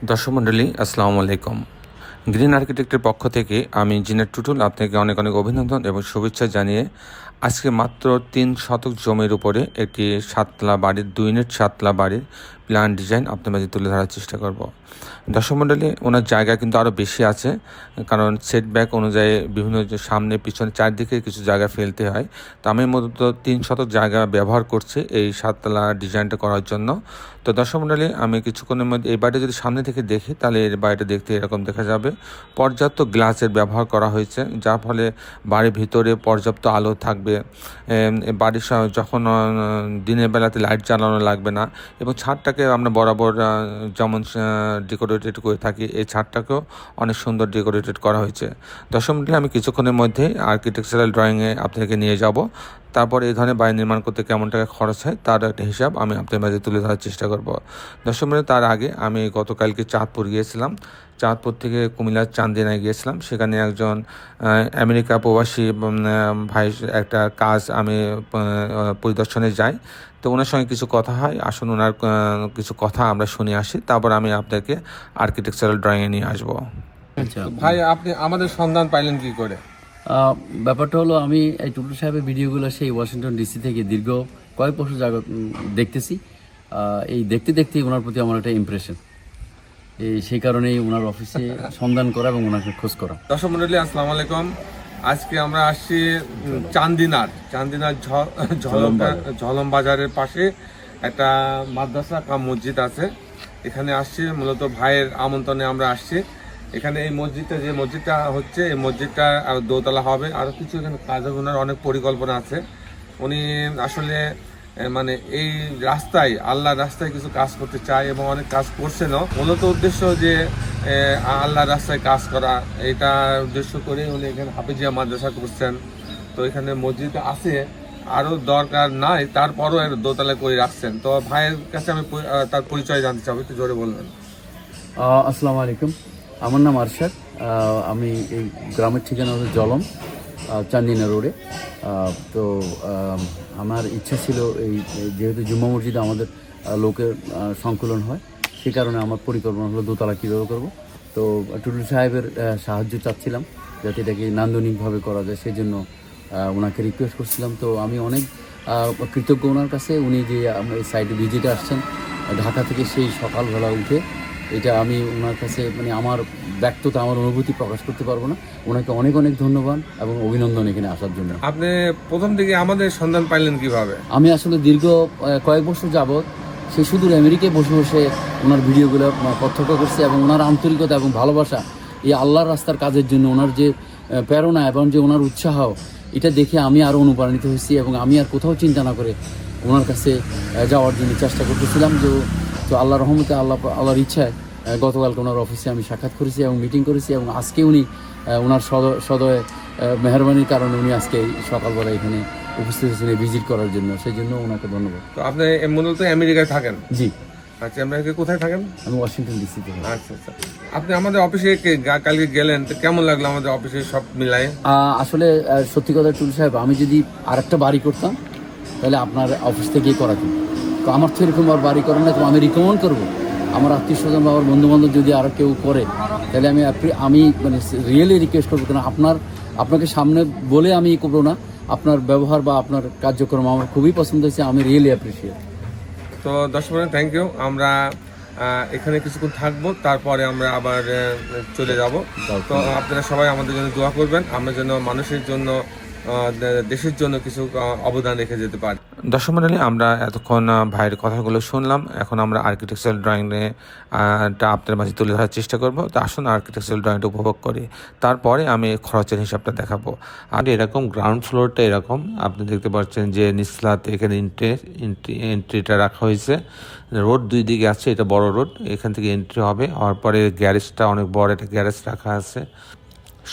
দর্শক মণ্ডলী আসসালামু আলাইকুম। গ্রিন আর্কিটেক্টের পক্ষ থেকে আমি ইঞ্জিনিয়ার টুটুল আপনাকে অনেক অনেক অভিনন্দন এবং শুভেচ্ছা জানিয়ে আজকে মাত্র 3 শতক জমির উপরে একটি 7তলা বাড়ির 2 ইউনিট 7তলা বাড়ির প্ল্যান ডিজাইন আপনার মাঝে তুলে ধরার চেষ্টা করব। দর্শক মণ্ডলী, ওনার জায়গা কিন্তু আরও বেশি আছে, কারণ সেটব্যাক অনুযায়ী বিভিন্ন যে সামনে পিছনে চারদিকে কিছু জায়গা ফেলতে হয়। তো আমি মূলত 3 শতক জায়গা ব্যবহার করছি এই 7তলা ডিজাইনটা করার জন্য। তো দর্শক মণ্ডলী, আমি কিছুক্ষণের মধ্যে এই বাড়িটা যদি সামনে থেকে দেখি তাহলে এই বাড়িটা দেখতে এরকম দেখা যাবে। পর্যাপ্ত গ্লাসের ব্যবহার করা হয়েছে, যার ফলে বাড়ির ভিতরে পর্যাপ্ত আলো থাকবে। বাড়ির যখন দিনের বেলাতে লাইট জ্বালানো লাগবে না, এবং ছাদটাকে আমরা বরাবর যেমন ডেকোরেটেড করে থাকি, এই ছাদটাকেও অনেক সুন্দর ডেকোরেটেড করা হয়েছে। দর্শক মণ্ডলী, আমি কিছুক্ষণের মধ্যে আর্কিটেকচারাল ড্রয়িংয়ে আপনাকে নিয়ে যাব। তারপর এই ধরনের বাড়ি নির্মাণ করতে কেমন টাকা খরচ হয় তার একটা হিসাব আমি আপনাদের মাঝে তুলে ধরার চেষ্টা করব। দর্শক মণ্ডলী, তার আগে আমি গতকালকে চাঁদপুর গিয়েছিলাম। চাঁদপুর থেকে কুমিল্লার চান্দিনায় গিয়েছিলাম। সেখানে একজন আমেরিকা প্রবাসী ভাই একটা কাজ আমি পরিদর্শনে যাই। তো ওনার সঙ্গে কিছু কথা হয়, আসুন ওনার কিছু কথা আমরা শুনে আসি, তারপর আমি আপনাকে আর্কিটেকচারাল ড্রয়িংয়ে নিয়ে আসবো। আচ্ছা ভাই, আপনি আমাদের সন্ধান পাইলেন কি করে? ব্যাপারটা হলো, আমি এই টুটুল সাহেবের ভিডিওগুলো সেই ওয়াশিংটন ডিসি থেকে দীর্ঘ কয়েক বছর দেখতেছি। এই দেখতে দেখতেই ওনার প্রতি আমার একটা ইমপ্রেশন, সেই কারণেই ওনার অফিসে সন্ধান করা এবং ওনাকে খোঁজ করা। দর্শক মণ্ডলী, আসসালামু আলাইকুম। আজকে আমরা আসছি চান্দিনার ঝলম বাজারের পাশে একটা মাদ্রাসা কাম মসজিদ আছে। এখানে আসছি মূলত ভাইয়ের আমন্ত্রণে আমরা আসছি। এখানে এই মসজিদটা হচ্ছে, এই মসজিদটা আর দোতলা হবে, আরও কিছু এখানে কাজ হবে। ওনার অনেক পরিকল্পনা আছে। উনি আসলে মানে এই রাস্তায়, আল্লাহর রাস্তায় কিছু কাজ করতে চায় এবং অনেক কাজ করছেনও। মূলত উদ্দেশ্য যে আল্লাহর রাস্তায় কাজ করা, এটা উদ্দেশ্য করে উনি এখানে হাফিজিয়া মাদ্রাসা করছেন। তো এখানে মসজিদ আছে, আরও দরকার নাই, তারপরও দোতলা করে রাখছেন। তো ভাইয়ের কাছে আমি তার পরিচয় জানতে চাবো, একটু জোরে বলবেন। আসসালামু আলাইকুম, আমার নাম আরশাদ। আমি এই গ্রামের ঠিকানা হলো জলম, চান্দিনা রোডে। তো আমার ইচ্ছা ছিল, যেহেতু জুম্মা মসজিদে আমাদের লোকের সংকলন হয়, সেই কারণে আমার পরিকল্পনা হলো দোতলা কীভাবে করবো। তো টুটুল সাহেবের সাহায্য চাচ্ছিলাম যাতে এটাকে নান্দনিকভাবে করা যায়, সেই জন্য ওনাকে রিকোয়েস্ট করছিলাম। তো আমি অনেক কৃতজ্ঞ ওনার কাছে। উনি যে এই সাইডে ভিজিটে আসছেন ঢাকা থেকে, সেই সকালবেলা উঠে, এটা আমি ওনার কাছে মানে আমার ব্যক্ততা, আমার অনুভূতি প্রকাশ করতে পারবো না। ওনাকে অনেক অনেক ধন্যবাদ এবং অভিনন্দন এখানে আসার জন্য। আপনি প্রথম দিকে আমাদের সন্ধান পাইলেন কিভাবে? আমি আসলে দীর্ঘ কয়েক বছর যাবৎ সে সুদূর আমেরিকায় বসে বসে ওনার ভিডিওগুলো প্রত্যক্ষ করছি, এবং ওনার আন্তরিকতা এবং ভালোবাসা এই আল্লাহর রাস্তার কাজের জন্য ওনার যে প্রেরণা এবং যে ওনার উৎসাহ, এটা দেখে আমি আরও অনুপ্রাণিত হয়েছি, এবং আমি আর কোথাও চিন্তা না করে ওনার কাছে যাওয়ার জন্য চেষ্টা করতেছিলাম। তো আল্লাহর রহমতে, আল্লাহর ইচ্ছায় গতকালকে ওনার অফিসে আমি সাক্ষাৎ করেছি এবং মিটিং করেছি, এবং আজকে উনি ওনার সদয় মেহরবানির কারণে উনি আজকে সকালবেলা এখানে উপস্থিত হয়েছেন ভিজিট করার জন্য, সেই জন্য ওনাকে ধন্যবাদ। তো আপনি মূলত আমেরিকায় থাকেন? জি। আচ্ছা, আমেরিকা কোথায় থাকেন? আমি ওয়াশিংটন ডিসিতে। আচ্ছা আচ্ছা, আপনি আমাদের অফিসে কালকে গেলেন, তো কেমন লাগলো আমাদের অফিসে সব মিলাই? আসলে সত্যি কথা টুটুল সাহেব, আমি যদি আরেকটা বাড়ি করতাম তাহলে আপনার অফিস থেকেই করাতাম। তো আমার তো এরকম আর বাড়ি করে না, তো আমি রিকমেন্ড করবো আমার আত্মীয় স্বজন বা আমার বন্ধুবান্ধব যদি আরও কেউ করে, তাহলে আমি মানে রিয়েলি রিকোয়েস্ট করবো। কারণ আপনাকে সামনে বলে আমি করবো না, আপনার ব্যবহার বা আপনার কার্যক্রম আমার খুবই পছন্দ হয়েছে, আমি রিয়েলি অ্যাপ্রিসিয়েট। তো দর্শক থ্যাংক ইউ। আমরা এখানে কিছুক্ষণ থাকবো, তারপরে আমরা আবার চলে যাব। তো আপনারা সবাই আমাদের জন্য দোয়া করবেন, আমরা যেন মানুষের জন্য, দেশের জন্য কিছু অবদান রেখে যেতে পারি। দর্শক মণ্ডলী, আমরা এতক্ষণ ভাইয়ের কথাগুলো শুনলাম। এখন আমরা আর্কিটেকচারাল ড্রয়িংটা আপনাদের মাঝে তুলে ধরার চেষ্টা করব। তো আসুন আর্কিটেকচারাল ড্রয়িংটা উপভোগ করি, তারপরে আমি খরচের হিসাবটা দেখাবো। আর এরকম গ্রাউন্ড ফ্লোরটা এরকম আপনি দেখতে পাচ্ছেন যে নিচলাতে এখানে এন্ট্রিটা রাখা হয়েছে। রোড দুই দিকে আছে, এটা বড় রোড, এখান থেকে এন্ট্রি হবে। হওয়ার পরে গ্যারেজটা অনেক বড় একটা গ্যারেজ রাখা আছে।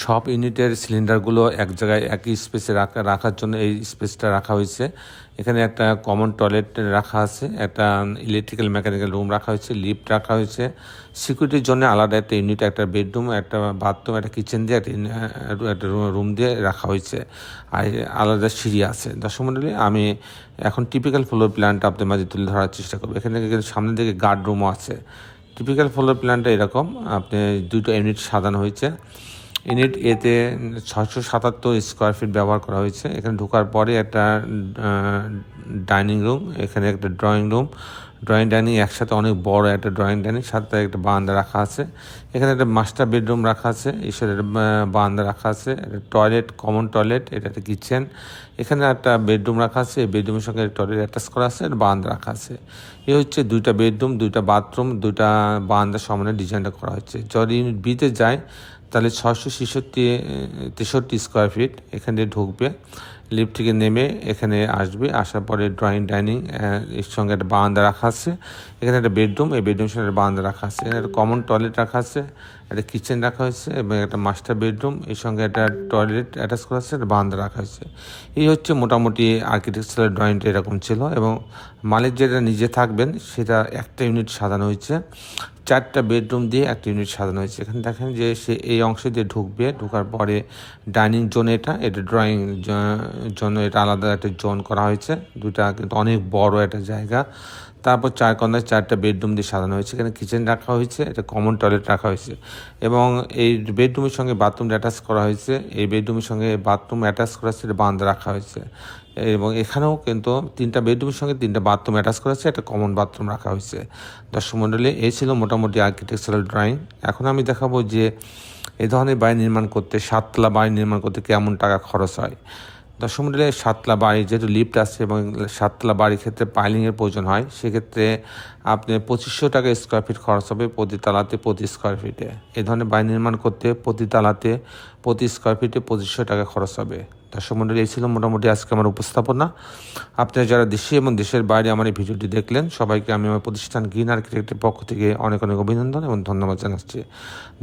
সব ইউনিটের সিলিন্ডারগুলো এক জায়গায় একই স্পেসে রাখার জন্য এই স্পেসটা রাখা হয়েছে। এখানে একটা কমন টয়লেট রাখা আছে, একটা ইলেকট্রিক্যাল মেকানিক্যাল রুম রাখা হয়েছে, লিফট রাখা হয়েছে, সিকিউরিটির জন্য আলাদা একটা ইউনিট, একটা বেডরুম, একটা বাথরুম, একটা কিচেন দিয়ে একটা রুম দিয়ে রাখা হয়েছে, আর আলাদা সিঁড়ি আছে। দর্শক মণ্ডলী, আমি এখন টিপিক্যাল ফ্লোর প্ল্যানটা আপনাদের মাঝে তুলে ধরার চেষ্টা করবো। এখানে সামনের দিকে গার্ড রুমও আছে। টিপিক্যাল ফ্লোর প্ল্যানটা এরকম, আপনি দুটো ইউনিট সাজানো হয়েছে। ইউনিট এতে 677 স্কোয়ার ফিট ব্যবহার করা হয়েছে। এখানে ঢোকার পরে একটা ডাইনিং রুম, এখানে একটা ড্রয়িং রুম, ড্রয়িং ডাইনিং একসাথে অনেক বড় একটা ড্রয়িং ডাইনিং, সাথে একটা বারান্দা রাখা আছে। এখানে একটা মাস্টার বেডরুম রাখা আছে, ঈশ্বরের বারান্দা রাখা আছে, একটা টয়লেট, কমন টয়লেট, এটা একটা কিচেন। এখানে একটা বেডরুম রাখা আছে, এই বেডরুমের সঙ্গে টয়লেট অ্যাটাচ করা আছে, বারান্দা রাখা আছে। এই হচ্ছে দুইটা বেডরুম, দুইটা বাথরুম, দুইটা বারান্দার সমানে ডিজাইনটা করা হচ্ছে। যদি ইউনিট বিতে যায় তাহলে 663 স্কোয়ার ফিট এখান দিয়ে ঢুকবে, লিফট থেকে নেমে এখানে আসবে, আসার পরে ড্রয়িং ডাইনিং এর সঙ্গে একটা বারান্দা রাখা আছে। এখানে একটা বেডরুম, এই বেডরুমের সঙ্গে একটা বারান্দা রাখা আছে। এখানে একটা কমন টয়লেট রাখা আছে, একটা কিচেন রাখা হয়েছে এবং একটা মাস্টার বেডরুম, এর সঙ্গে একটা টয়লেট অ্যাটাচ করা আছে, একটা বারান্দা রাখা হয়েছে। এই হচ্ছে মোটামুটি আর্কিটেকচারাল ড্রয়িংটা এরকম ছিল। এবং মালিক যেটা নিজে থাকবেন সেটা একটা ইউনিট সাজানো হয়েছে, 4টা বেডরুম দিয়ে একটা ইউনিট সাজানো হয়েছে। এখানে দেখেন যে সে এই অংশে দিয়ে ঢুকবে, ঢোকার পরে ডাইনিং জোন, এটা ড্রয়িং জন্য এটা আলাদা একটা জোন করা হয়েছে। দুটা কিন্তু অনেক বড় একটা জায়গা। তারপর 4 কর্নার 4টা বেডরুম দিয়ে সাজানো হয়েছে। এখানে কিচেন রাখা হয়েছে, এটা কমন টয়লেট রাখা হয়েছে এবং এই বেডরুমের সঙ্গে বাথরুম অ্যাটাচ করা হয়েছে। এই বেডরুমের সঙ্গে বাথরুম অ্যাটাচ করা হয়েছে, এটা বারান্দা রাখা হয়েছে। এবং এখানেও কিন্তু 3টা বেডরুমের সঙ্গে 3টা বাথরুম অ্যাটাচ করা হয়েছে, একটা কমন বাথরুম রাখা হয়েছে। দর্শক মণ্ডলী, এই ছিল মোটামুটি আর্কিটেকচারাল ড্রয়িং। এখন আমি দেখাবো যে এই ধরনের বাড়ি নির্মাণ করতে, 7তলা বাড়ি নির্মাণ করতে কেমন টাকা খরচ হয়। দর্শক মণ্ডলী, 7তলা বাড়ি যেহেতু লিফট আছে এবং 7তলা বাড়ির ক্ষেত্রে পাইলিংয়ের প্রয়োজন হয়, সেক্ষেত্রে আপনি 2500 টাকা স্কোয়ার ফিট খরচ হবে প্রতি তালাতে, প্রতি স্কোয়ার ফিটে। এই ধরনের বাড়ি নির্মাণ করতে প্রতি তালাতে, প্রতি স্কোয়ার ফিটে 2500 টাকা খরচ হবে। দর্শক মণ্ডলী, এই ছিল মোটামুটি আজকে আমার উপস্থাপনা। আপনারা যারা দেশে এবং দেশের বাইরে আমার এই ভিডিওটি দেখলেন, সবাইকে আমি আমার প্রতিষ্ঠান গ্রিন আর্কিটেক্টের পক্ষ থেকে অনেক অনেক অভিনন্দন এবং ধন্যবাদ জানাচ্ছি।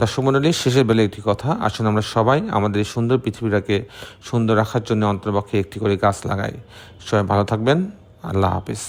দর্শক মণ্ডলী, শেষের বেলা একটি কথা, আসুন আমরা সবাই আমাদের এই সুন্দর পৃথিবীটাকে সুন্দর রাখার জন্য অন্তর্পক্ষে একটি করে গাছ লাগাই। সবাই ভালো থাকবেন। আল্লাহ হাফিজ।